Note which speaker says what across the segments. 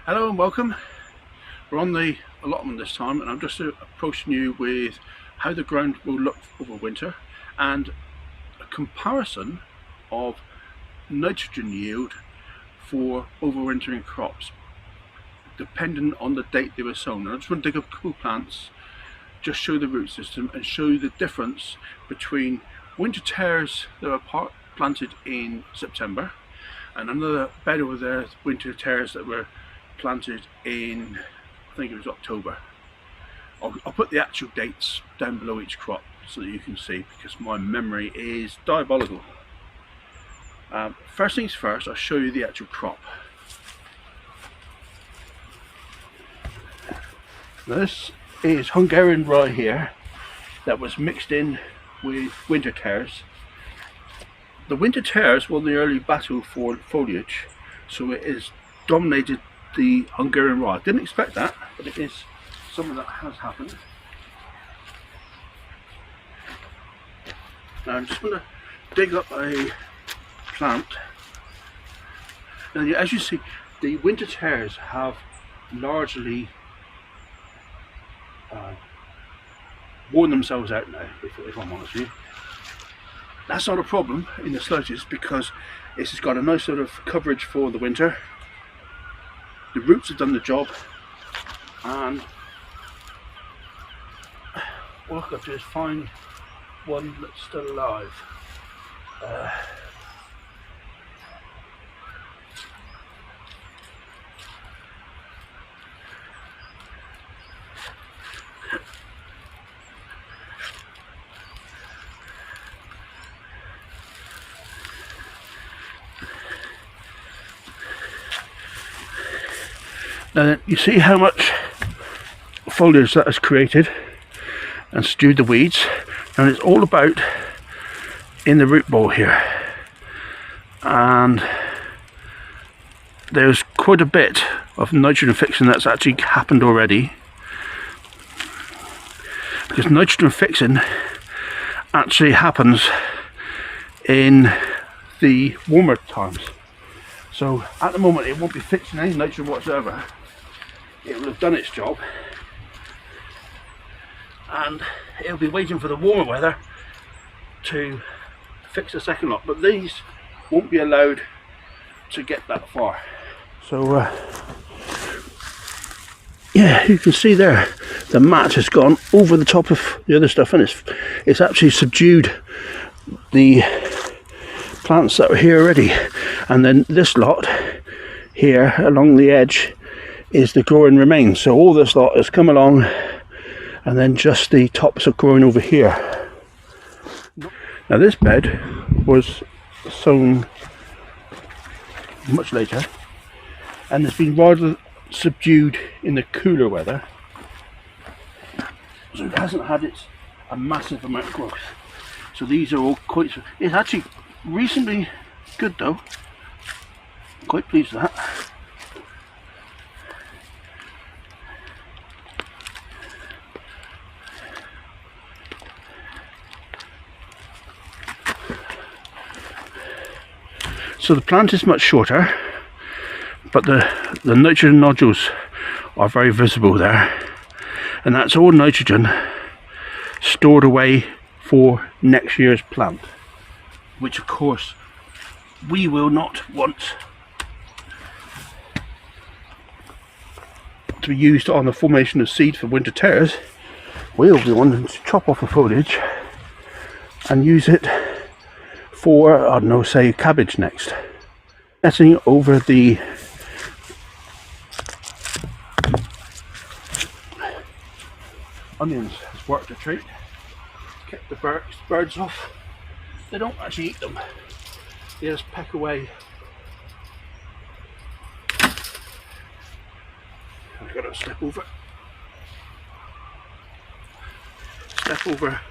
Speaker 1: Hello and welcome. We're on the allotment this time, and I'm just approaching you with how the ground will look over winter and a comparison of nitrogen yield for overwintering crops depending on the date they were sown. Now, I just want to dig up a couple of plants, just show the root system and show you the difference between winter tares that were planted in September and another bed over there, winter tares that were planted in, I think it was October. I'll put the actual dates down below each crop so that you can see, because my memory is diabolical. First things first, I'll show you the actual crop. Now, this is Hungarian rye here that was mixed in with winter tares. The winter tares won the early battle for foliage, so it has dominated the Hungarian rye. Didn't expect that, but it is something that has happened. Now I'm just going to dig up a plant. Now, as you see, the winter tares have largely worn themselves out now, if I'm honest with you. That's not a problem in the slightest, because this has got a nice sort of coverage for the winter. The roots have done the job, and all I've got to do is find one that's still alive. Now you see how much foliage that has created and stewed the weeds, and it's all about in the root ball here, and there's quite a bit of nitrogen fixing that's actually happened already, because nitrogen fixing actually happens in the warmer times. So at the moment it won't be fixing any nitrogen whatsoever. It will have done its job, and it'll be waiting for the warmer weather to fix the second lot, but these won't be allowed to get that far. So yeah, you can see there the mat has gone over the top of the other stuff, and it's actually subdued the plants that were here already. And then this lot here along the edge is the growing remains. So all this lot has come along, and then just the tops are growing over here. Now this bed was sown much later, and it's been rather subdued in the cooler weather, so it hasn't had a massive amount of growth. So these are all quite, it's actually reasonably good though. Quite pleased with that. So the plant is much shorter, but the nitrogen nodules are very visible there, and that's all nitrogen stored away for next year's plant, which of course we will not want to be used on the formation of seed for winter tares. We'll be wanting to chop off the foliage and use it for, I don't know, say cabbage next. Setting over the onions has worked a treat. Kept the birds off. They don't actually eat them, they just peck away. I've got to step over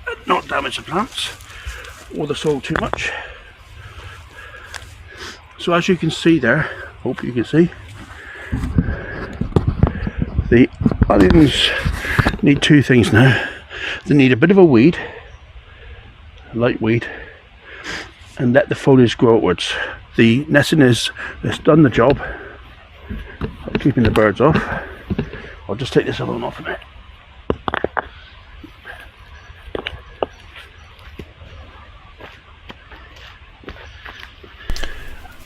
Speaker 1: and not damage the plants or the soil too much. So as you can see there, hope you can see, the onions need two things now. They need a bit of a weed, light weed, and let the foliage grow outwards. the netting it's done the job of keeping the birds off. I'll just take this other one off a minute.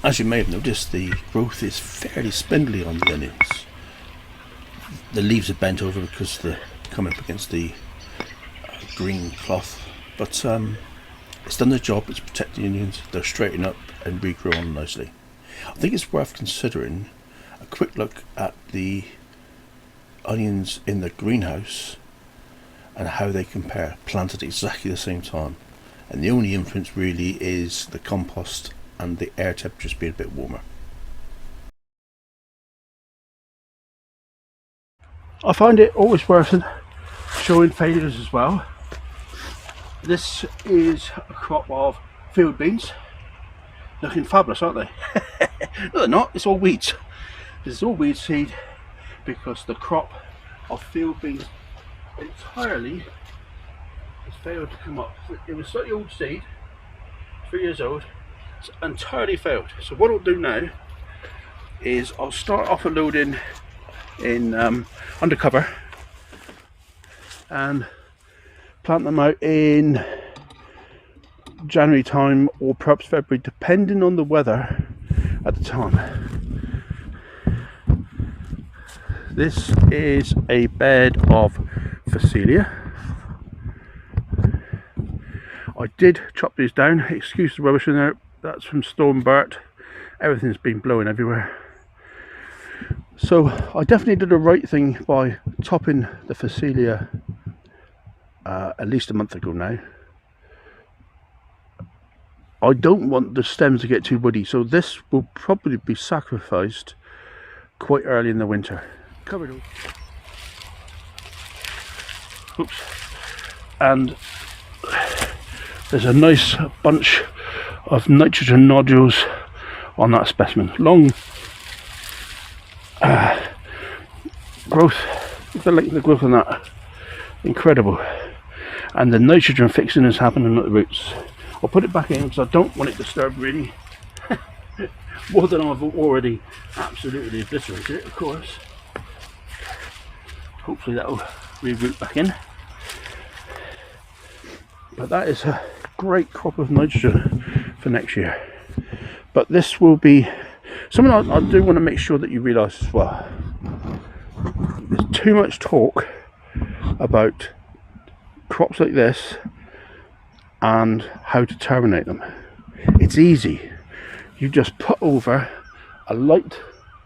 Speaker 1: As you may have noticed, the growth is fairly spindly on the onions. The leaves are bent over because they're coming up against the green cloth, but it's done the job. It's protecting the onions. They're straighten up and regrow on nicely. I think it's worth considering a quick look at the onions in the greenhouse and how they compare, planted at exactly the same time, and the only influence really is the compost and the air temperatures being a bit warmer. I find it always worth showing failures as well. This is a crop of field beans, looking fabulous, aren't they? No, they're not. It's all weeds. This is all weed seed because the crop of field beans entirely has failed to come up. It was slightly old seed, 3 years old. It's entirely failed. So what I'll do now is I'll start off loading in undercover and plant them out in January time or perhaps February, depending on the weather at the time. This is a bed of Phacelia. I did chop these down, excuse the rubbish in there, that's from Storm Bert. Everything's been blowing everywhere. So I definitely did the right thing by topping the Phacelia at least a month ago now. I don't want the stems to get too woody, so this will probably be sacrificed quite early in the winter. Covered up. Oops. And there's a nice bunch of nitrogen nodules on that specimen. Long growth, the length of growth on that, incredible. And the nitrogen fixing is happening at the roots. I'll put it back in because I don't want it disturbed really more than I've already absolutely obliterated it, of course. Hopefully that will re-root back in. But that is a great crop of nitrogen for next year. But this will be something I do want to make sure that you realise as well. There's too much talk about crops like this and how to terminate them. It's easy. You just put over a light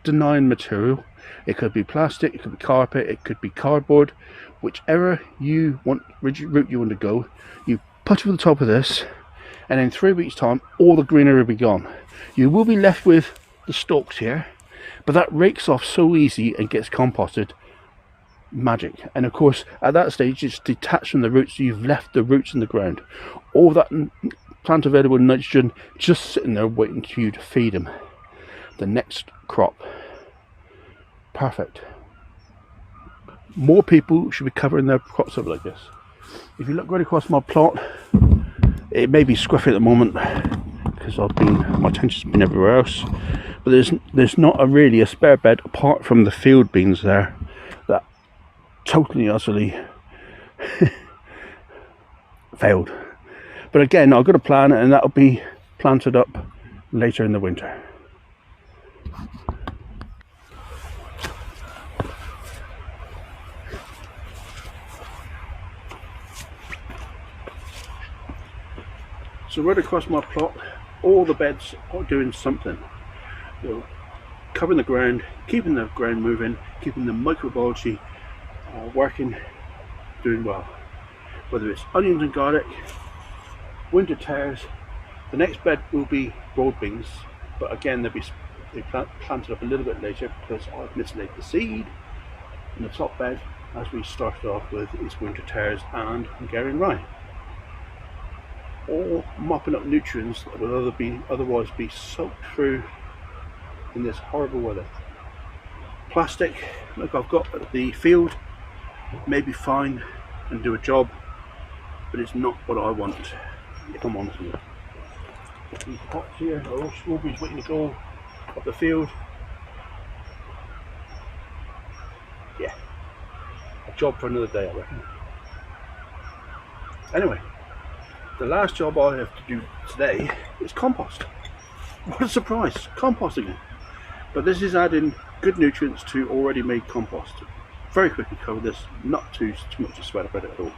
Speaker 1: denying material. It could be plastic, it could be carpet, it could be cardboard, whichever you want, route you want to go. You put it on the top of this, and in 3 weeks time all the greenery will be gone. You will be left with the stalks here, but that rakes off so easy and gets composted. Magic. And of course at that stage it's detached from the roots, so you've left the roots in the ground. All that plant available nitrogen just sitting there waiting for you to feed them the next crop. Perfect. More people should be covering their crops up like this. If you look right across my plot, it may be scruffy at the moment because my attention's been everywhere else, but there's not really a spare bed apart from the field beans there that totally utterly failed. But again, I've got a plan, and that'll be planted up later in the winter. So right across my plot, all the beds are doing something. They're covering the ground, keeping the ground moving, keeping the microbiology working, doing well. Whether it's onions and garlic, winter tares, the next bed will be broad beans, but again they'll be planted up a little bit later because I've mislaid the seed. And the top bed, as we started off with, is winter tares and Hungarian rye. All mopping up nutrients that would otherwise be soaked through in this horrible weather. Plastic, look, I've got the field, may be fine and do a job, but it's not what I want, if I'm honest with you. These pots here are all strawberries waiting to go up the field. Yeah, a job for another day, I reckon. Anyway, the last job I have to do today is compost. What a surprise, compost again. But this is adding good nutrients to already made compost. Very quickly cover this, not too much to sweat about it at all.